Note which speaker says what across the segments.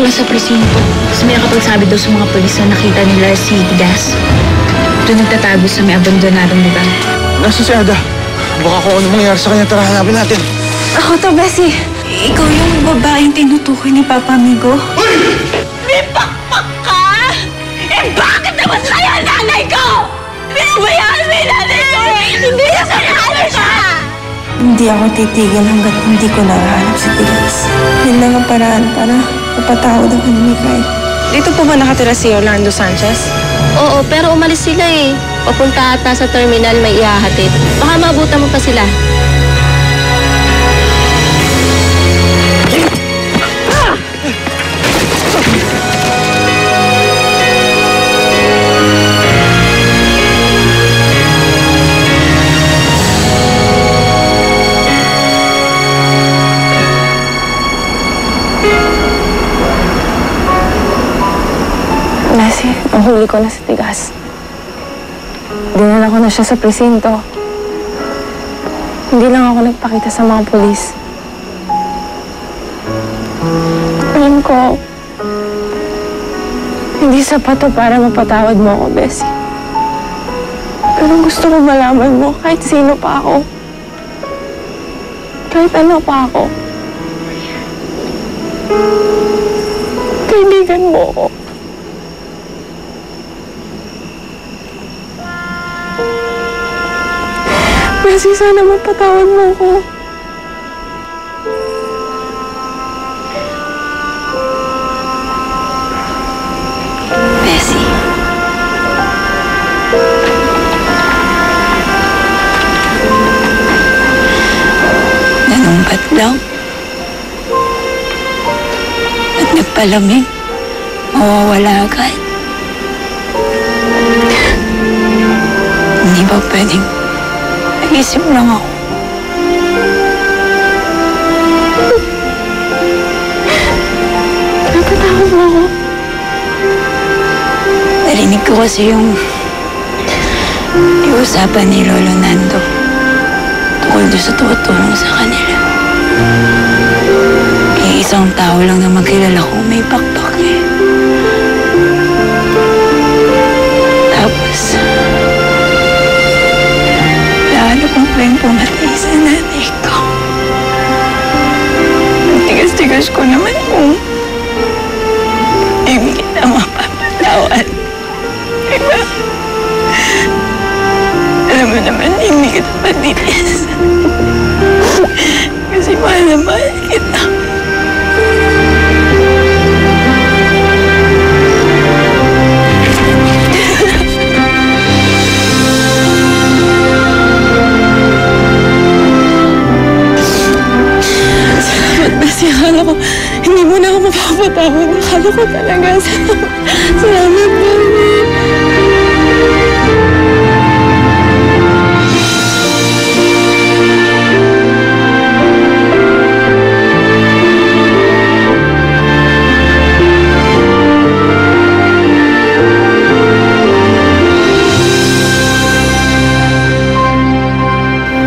Speaker 1: sa presinto. Tapos may nakapagsabi daw sa mga polis na nakita nila si Tigas. Doon nagtatago sa may abandonadong lugar.
Speaker 2: Nasa si Ada? Baka kung ano mangyari sa kanya, tara hanapin natin.
Speaker 3: Ako to, Bessie. Ikaw yung babaeng tinutukoy ni Papa Amigo?
Speaker 4: Uy! May pakpak ka! Eh bakit naman sa'yo ang nanay ko? Pinabayaan mo yung nanay ko! Hindi na sa'yo siya!
Speaker 3: Hindi ako titigil hanggat hindi ko nahanap si Tigas. Yun lang ang paraan para mapatawad ako ni Mikay. Dito po ba nakatira si Orlando Sanchez?
Speaker 5: Oo, pero umalis sila eh. Papunta ata sa terminal, may ihahatid. Baka maabutan mo pa sila.
Speaker 3: Bessie, nahuli ko na si Tigas. Dinala ko na siya sa presinto. Hindi lang ako nagpakita sa mga polis. Alam ko, hindi sapat to para mapatawad mo ako, Bessie. Pero gusto ko malaman mo kahit sino pa ako. Kahit ano pa ako. Kaibigan mo ako. Bessie, sana mapatawad mo ako.
Speaker 4: Bessie. Nanumpat lang. At nagpalamig. Mawawala agad. Hindi ba pwedeng isip lang ako?
Speaker 3: Napatawad mo ako.
Speaker 4: Narinig ko kasi yung usapan ni Lolo Nando tungkol doon sa tutulong sa kanila. Eh, isang tao lang na magkilala ko may pakpak eh. Tapos, lalo kong pwedeng pumatay sa nanay ko. Ang tigas-tigas ko naman kung hindi kita mapapatawad. Diba? Alam mo naman, hindi kita patitis. Kasi mahal na mahal kita.
Speaker 3: Bessie, akala ko, hindi mo na ako mapapatawad. Akala ko talaga. Salamat, Bessie.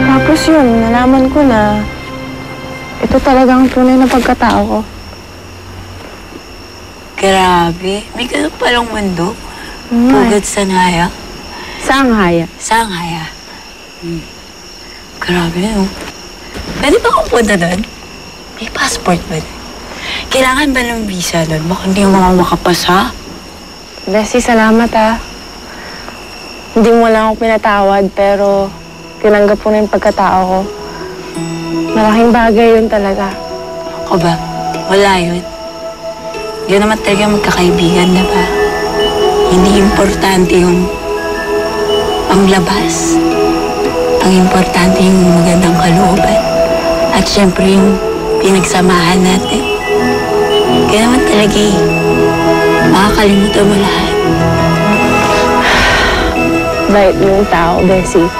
Speaker 3: Tapos yun, nalaman ko na ito talagang tunay na pagkatao ko.
Speaker 4: Grabe. May ganun palang mundo. Pugad sa Naya.
Speaker 3: Sanghaya.
Speaker 4: Sanghaya. Grabe, no? Pwede ba akong punta doon? May passport ba doon? Kailangan ba ng visa doon? Baka hindi mo makapasa?
Speaker 3: Bessie, salamat ah. Hindi mo lang ako pinatawad, pero tinanggap ko na yung pagkatao ko. Malaking bagay yun talaga.
Speaker 4: Ako ba? Wala yun. Yun naman talaga magkakaibigan na ba? Hindi importante yung panglabas. Ang importante yung magandang kalooban. At syempre yung pinagsamahan natin. Kaya naman talaga eh. Makakalimutan mo lahat.
Speaker 3: Bait mo yung tao, Bessie.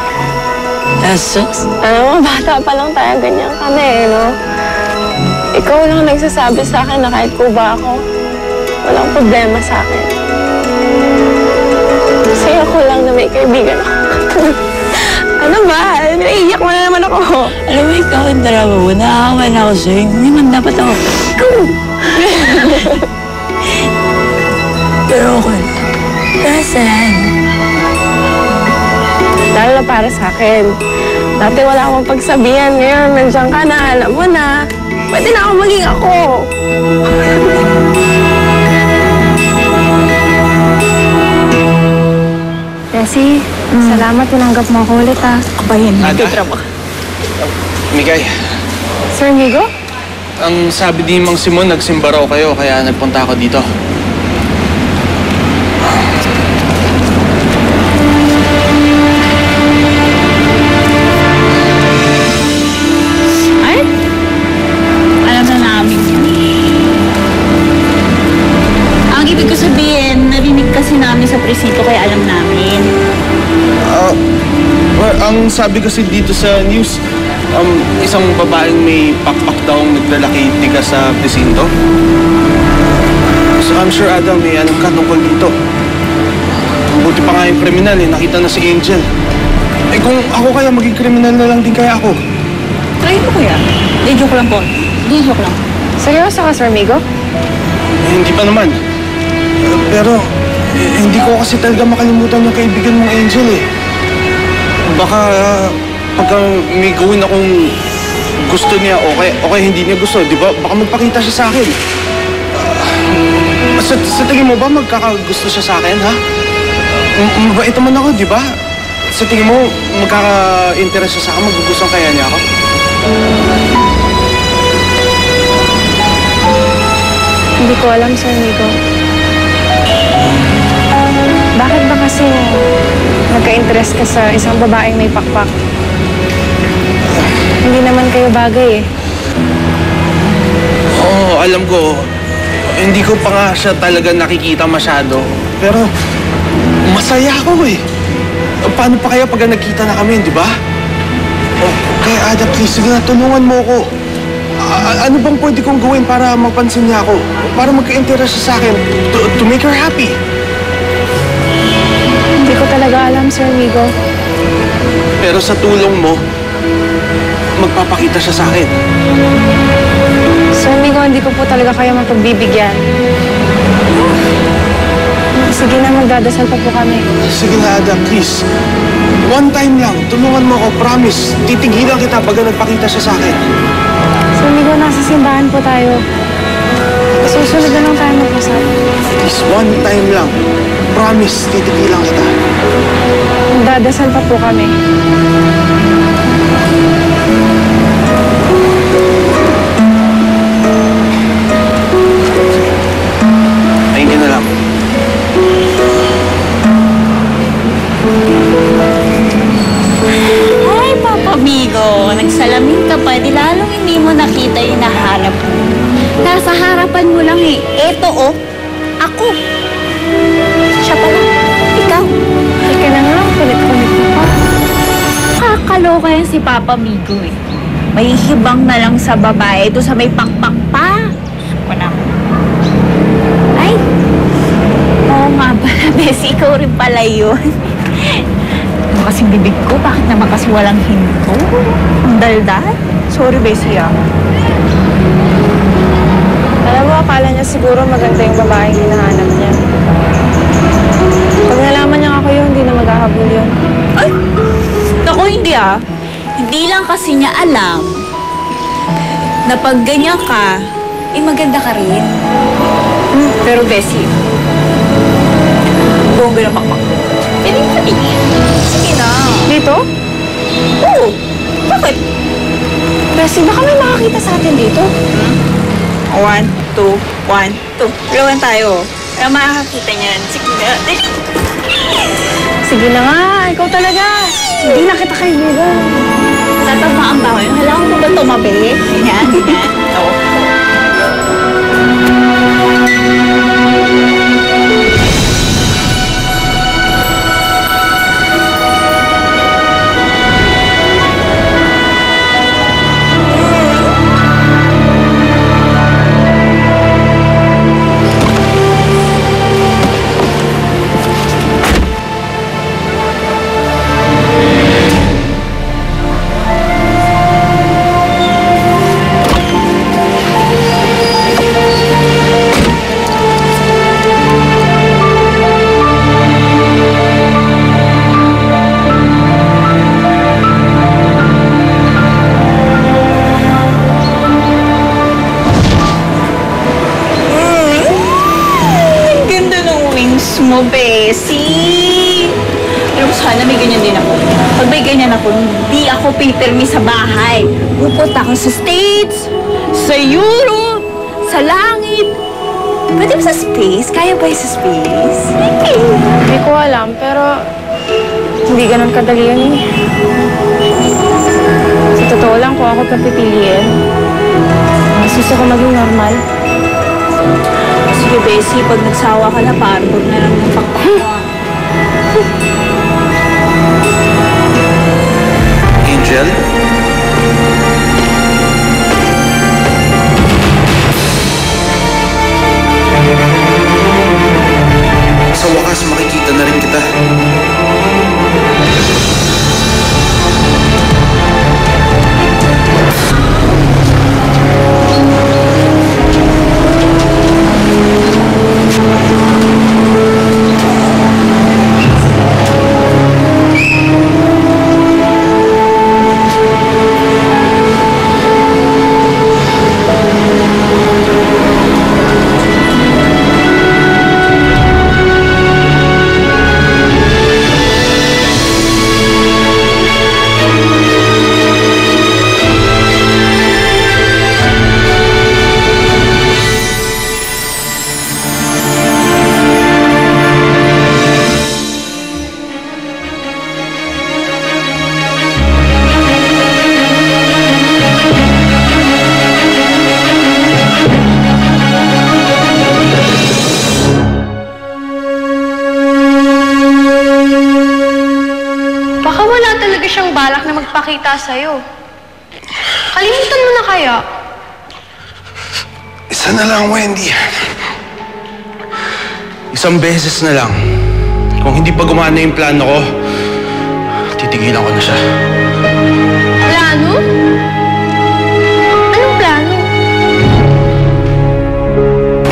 Speaker 4: Asos?
Speaker 3: Alam mo, bata pa lang tayo, ganyan kami eh, no? Ikaw lang nagsasabi sa akin na kahit kuba ako, walang problema sa akin. Kasi ako lang na may kaibigan ako. Ano ba? Naiiyak mo na naman ako.
Speaker 4: Alam mo, ikaw ang drama mo. Nakakawan ako sa'yo. Hindi man dapat ako. Ayoko na. Nasaan?
Speaker 3: Lalo na para sa akin. Dati wala akong pagsabihan. Ngayon, nandiyan ka na. Alam mo na. Pwede na ako maging ako. Jessie, salamat. Tinanggap mo ako ulit, ha.
Speaker 4: Kabayan mo.
Speaker 2: Ada? Migay,
Speaker 3: Sir Migo?
Speaker 2: ang sabi ni Mang Simon, nagsimba raw kayo, kaya nagpunta ako dito.
Speaker 1: Ay? Alam na namin yun. Ang ibig ko sabihin, narinig kasi namin sa presinto kaya alam namin.
Speaker 2: Well, ang sabi kasi dito sa news, isang babaeng may pakpak daw ang naglalaki tiga sa presinto. So I'm sure, Adam, may alam ka tungkol dito. Buti pa nga yung kriminal, nakita na si Angel. Eh kung ako kaya, maging kriminal na lang din kaya ako.
Speaker 1: Try mo kuya. Di joke lang po. Di joke lang.
Speaker 3: Seryoso ka, Sir Migo?
Speaker 2: Hindi pa naman. Pero, hindi ko kasi talaga makalimutan yung kaibigan mong Angel eh. Baka, pagka may gawin akong gusto niya, okay hindi niya gusto, di ba? Baka magpakita siya sa akin. Sa tingin mo ba magkakagusto siya sa akin, ha? Mabait naman ako, di ba? Sa tingin mo, magkaka-interest siya sa akin, magugustuhan kaya niya ako?
Speaker 3: Hindi ko alam, Sir Migo. Bakit ba kasi nagka-interest ka sa isang babaeng may pakpak? Hindi naman kayo bagay eh.
Speaker 2: Oo, alam ko. Hindi ko pa nga siya talaga nakikita masyado. Pero, masaya ako eh. Paano pa kaya pag nagkita na kami, di ba? Kaya Ada, please, sige na, tulungan mo ako. Ano bang pwede kong gawin para mapansin niya ako? Para magka-interest siya sa akin? To make her happy?
Speaker 3: Hindi ko talaga alam, Sir Migo.
Speaker 2: Pero sa tulong mo, magpapakita siya sa akin.
Speaker 3: Sir Migo, hindi ko po talaga kayo mapagbibigyan. Sige na, magdadasal pa po kami.
Speaker 2: Sige na, Ada, please. One time lang, tulungan mo ako, promise. Titigilan kita pag nagpakita siya sa akin.
Speaker 3: Sir Migo, nasa simbahan po tayo. Susunod na lang tayo mag-usap.
Speaker 2: Please, one time lang. Promise, titigilan kita.
Speaker 3: Magdadasal pa po kami.
Speaker 2: Ayun na lang.
Speaker 1: Ay, Papa Migo, nagsalamin ka pa, di lalong hindi mo nakita yung naharap mo. Nasa harapan mo lang eh. Eto oh, ako. Siya pala, ikaw.
Speaker 3: Ika na nga, kulit-kulit mo pa.
Speaker 1: Kakaloka yan si Papa Migo eh. May hibang na lang sa babae, ito sa may pakpak pa. Wala. Ay, oo nga pala, Bessie, ikaw rin pala yun. Ano kasing bibig ko? Bakit naman kasi walang hinto? Ang daldal? Sorry, Bessie ah.
Speaker 3: Alam mo, akala niya siguro maganda yung babaeng hinahanap niya. Pag nalaman niya ako yun, hindi na maghahabol yun.
Speaker 1: Ay! Naku, hindi ah. Hindi lang kasi niya alam na pag ganyan ka, eh maganda ka rin. Pero Bessie, bongga na pakpak. Pwede ka tingin. Sige na.
Speaker 3: Dito?
Speaker 1: Oo. Bakit?
Speaker 3: Bessie, baka may makakita sa atin dito.
Speaker 1: 1, 2, 1, 2. Lawan tayo. Kaya makakakita niyan. Sige na.
Speaker 3: Sige na nga, ikaw talaga. Hindi na kita kaibigan.
Speaker 1: Tatamaan ba ako yun? Halaan mo ba tumabi? Ganyan, ganyan. Oo. mo, Bessie. Pero sana may ganyan din ako. Pag may ganyan ako, hindi ako pipirmi sa bahay. Pupunta ako sa States, sa Europe, sa langit. Pwede ba sa space? Kaya ba sa space?
Speaker 3: Hindi ko alam, pero hindi ganun kadali yun eh. Sa totoo lang, kung ako papipiliin, mas gusto ko maging normal.
Speaker 1: Sige, Bessie, pag nagsawa ka na, parang na lang ng pakpakwa.
Speaker 2: Angel? Sa wakas, makikita na rin kita.
Speaker 6: Baka wala talaga siyang balak na magpakita sa'yo. Kalimutan mo na kaya?
Speaker 2: Isa na lang, Wendy. Isang beses na lang. Kung hindi pa gumana yung plano ko, titigilan ko na siya.
Speaker 6: Plano? Anong plano?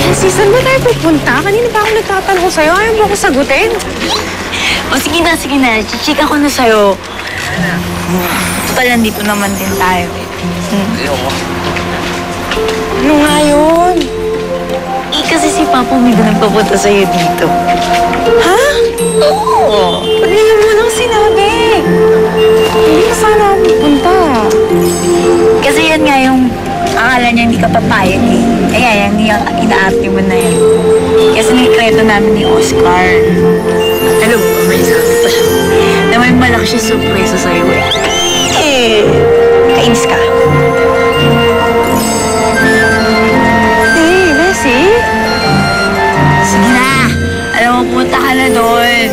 Speaker 3: Bessie, saan ba tayo pupunta? Kanina pa ako nagtatanong sa'yo. Ayaw mo ako sagutin.
Speaker 4: O sige na. Chichika ko na sa'yo. Total, nandito naman din tayo.
Speaker 3: Ano nga yun?
Speaker 4: Kasi si Papa may nagpapunta sa'yo dito.
Speaker 3: Ha?
Speaker 4: Oo.
Speaker 3: Ba't ngayon mo lang sinabi? Hindi ka sana ako pupunta.
Speaker 4: Kasi yan nga yung akala niya hindi ka papayag eh. Kaya yan yung inaarte mo na yan. Kasi nikreto namin ni Oscar. Alam mo, may sabi pa siya. Na may malaki siya surpresa sa'yo eh. Kainis ka.
Speaker 3: Hey, Bessie?
Speaker 4: Sige na. Alam mo, punta ka na doon.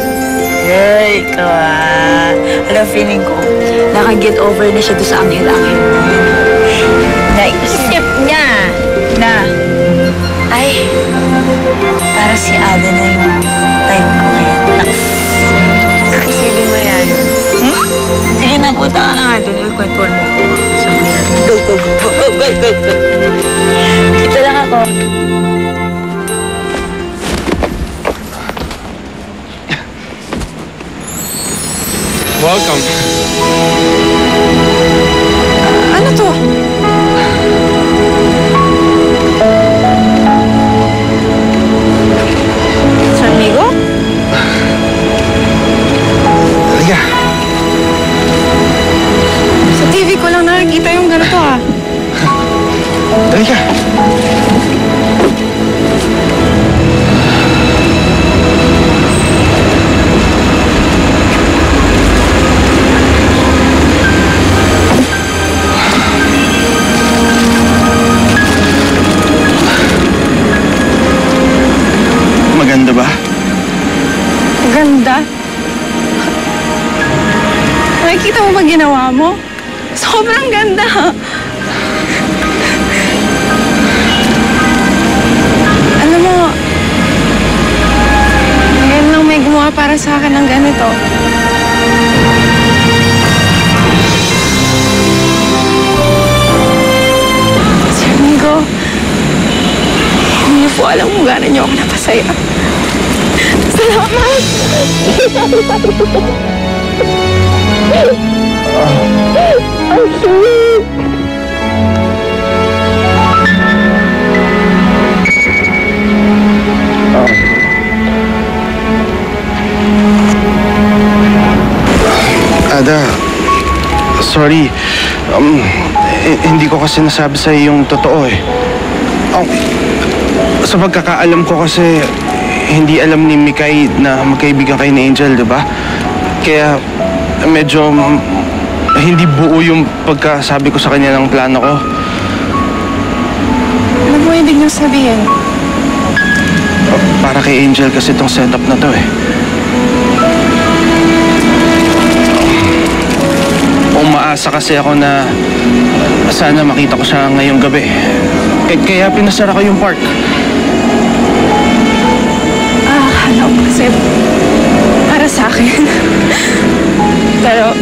Speaker 4: Ay, ikaw ah. Alam, feeling ko, naka-get over na siya doon sa angel-angel. Naisip niya na, ay, para si Ada na yung type ko ngayon. Isipin mo yan. Sige na, punta ka na nga doon. Kwentuhan mo ko. Go. Ito lang ako.
Speaker 2: Welcome.
Speaker 3: Ano to? San Migo?
Speaker 2: Halika.
Speaker 3: Sa TV ko lang nakikita yung ganito ah.
Speaker 2: Halika. Maganda ba?
Speaker 3: Ganda. Nakikita mo ba ginawa mo? Sobrang ganda. Alam mo, ngayon lang may gumawa para sa akin ng ganito. Sir Migo, hindi niyo po alam kung gano'n niyo ako napasaya. Salamat! Ang sweet!
Speaker 2: Hindi ko kasi nasabi sa'yo yung totoo eh. Sa pagkakaalam ko kasi, hindi alam ni Mikay na magkaibigan kayo ni Angel, di ba? Kaya medyo hindi buo yung pagkasabi ko sa kanya ng plano ko.
Speaker 3: Ano mo ibig niyong sabihin?
Speaker 2: Para kay Angel kasi itong setup na to eh. Umaasa kasi ako na sana makita ko siya ngayong gabi. Kaya pinasara ko yung park.
Speaker 3: Akala ko kasi para sa akin. Pero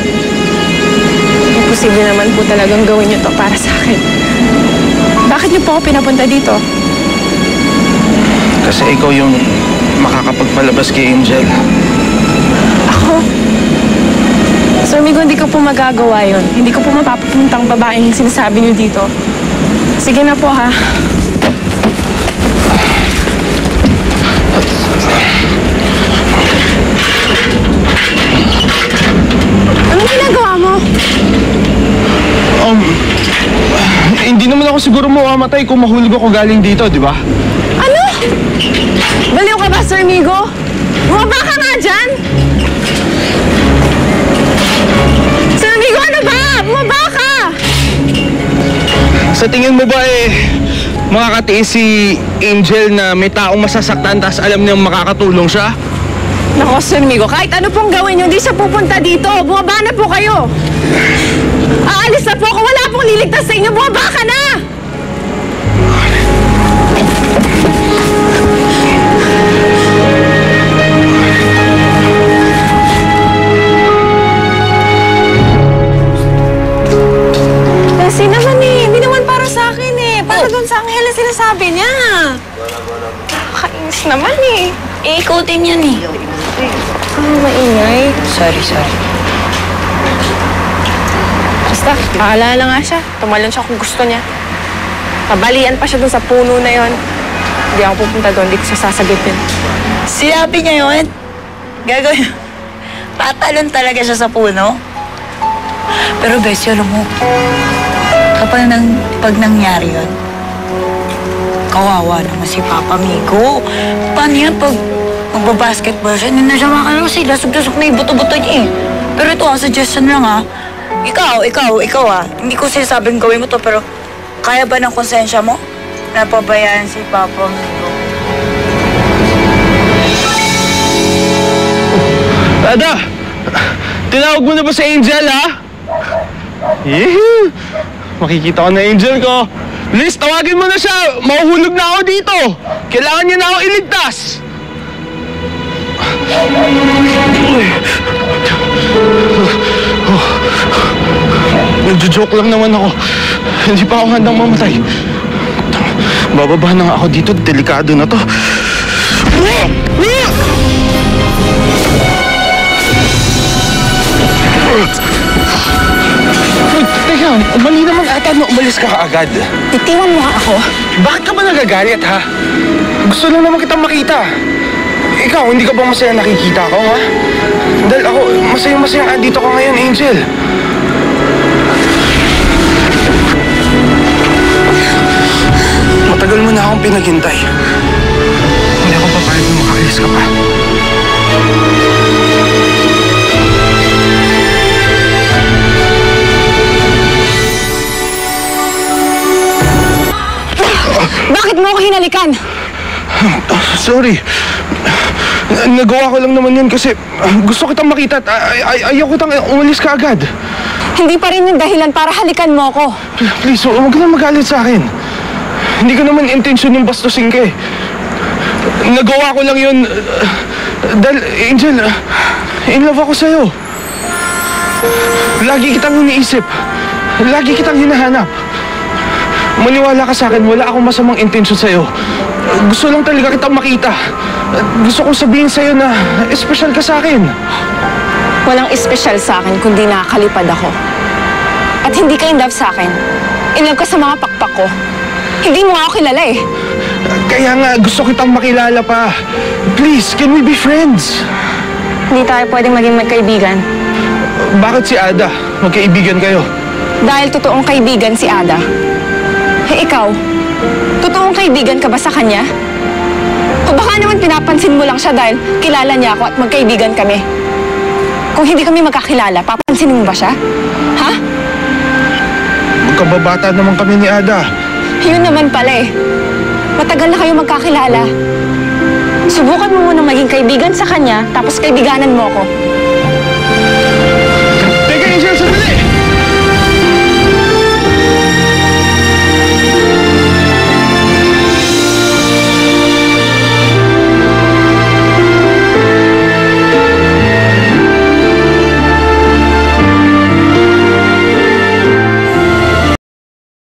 Speaker 3: imposible naman po talagang gawin niyo to para sa akin. Bakit niyo po ako pinapunta dito?
Speaker 2: Kasi ikaw yung makakapagpalabas kay Angel.
Speaker 3: Ako? Sir Migo, hindi ko po magagawa yun. Hindi ko po mapapapuntang babaeng sinasabi niyo dito. Sige na po, ha? Anong ginagawa mo?
Speaker 2: Hindi naman ako siguro mamamatay kung mahulog ako galing dito, di ba?
Speaker 3: Ano? Baliw ka ba, Sir Migo? Bumaba ka nga dyan! Sir Migo, ano ba? Bumaba ka!
Speaker 2: Sa tingin mo ba makakatiis si Angel na may taong masasaktan tapos alam niyang makakatulong siya?
Speaker 3: Nako, Sir Migo, kahit ano pong gawin niyo, hindi siya pupunta dito. Bumaba na po kayo. Aalis na po ako. Wala pong liligtas sa inyo. Bumaba ka na! Kasi naman hindi naman para sa akin para doon sa Anghel na sinasabi niya. Kainis naman
Speaker 4: Ikutin yan eh.
Speaker 3: Maingay.
Speaker 4: Sorry.
Speaker 3: Basta, bahala na nga siya. Tumalon siya kung gusto niya. Kabalian pa siya doon sa puno na yon. Hindi ako pupunta doon, hindi ko siya sasagutin.
Speaker 4: Sinabi niya yun? Gagawin. Tatalon talaga siya sa puno. Pero Bessie, alam mo, pag nangyari yun, kawawa naman si Papa Migo. Paano yan pag magbabasketball siya? Hindi na siya makakalaw sila. Lasog-lasog na yung buto-buto niya eh. Pero ito suggestion lang Ikaw Hindi ko sinasabing gawin mo to, pero kaya ba ng konsensya mo? Napabayaan si Papa Migo.
Speaker 2: Ada! Tinawag mo na ba si Angel, ha? Yehey! Makikita ko na Angel ko. Liz, tawagin mo na siya. Mahuhulog na ako dito. Kailangan niya na ako iligtas. Nagjo-joke lang naman ako. Hindi pa ako handang mamatay. Bababa na nga ako dito. Delikado na to. Teka, mali naman ata na umalis ka kaagad.
Speaker 3: Titiwan mo ako.
Speaker 2: Bakit ka ba nagagalit, ha? Gusto lang naman kitang makita. Ikaw, hindi ka ba masaya nakikita ko, ha? Dahil ako, masayang-masayang dito ka ngayon, Angel. Matagal mo na akong pinaghintay. Hindi ako papayag na makaalis ka pa.
Speaker 3: Bakit mo ako hinalikan?
Speaker 2: Sorry. Nagawa ko lang naman yun kasi gusto kitang makita at ayaw kitang umalis ka agad.
Speaker 3: Hindi pa rin yung dahilan para halikan mo ako.
Speaker 2: Please, huwag ka na magalit sa akin. Hindi ko naman intensyon yung bastusin ka eh. Nagawa ko lang yun dahil, Angel, in love ako sa'yo. Lagi kitang iniisip. Lagi kitang hinahanap. Maniwala ka sa akin, wala akong masamang intensyon sa'yo. Gusto lang talaga kitang makita. Gusto kong sabihin sa'yo na espesyal ka sa akin.
Speaker 3: Walang espesyal sa akin kundi nakakalipad ako. At hindi ka in love sa akin. In love ka sa mga pakpak ko. Hindi mo nga ako kilala eh.
Speaker 2: Kaya nga, gusto kitang makilala pa. Please, can we be friends?
Speaker 3: Hindi tayo pwedeng maging magkaibigan.
Speaker 2: Bakit si Ada? Magkaibigan kayo?
Speaker 3: dahil totoong kaibigan si Ada. Eh ikaw, totoong kaibigan ka ba sa kanya? O baka naman pinapansin mo lang siya dahil kilala niya ako at magkaibigan kami. Kung hindi kami magkakilala, papansinin mo ba siya? Ha?
Speaker 2: Magkababata naman kami ni Ada.
Speaker 3: Yun naman pala eh. Matagal na kayo magkakilala. Subukan mo munang maging kaibigan sa kanya, tapos kaibiganan mo ako.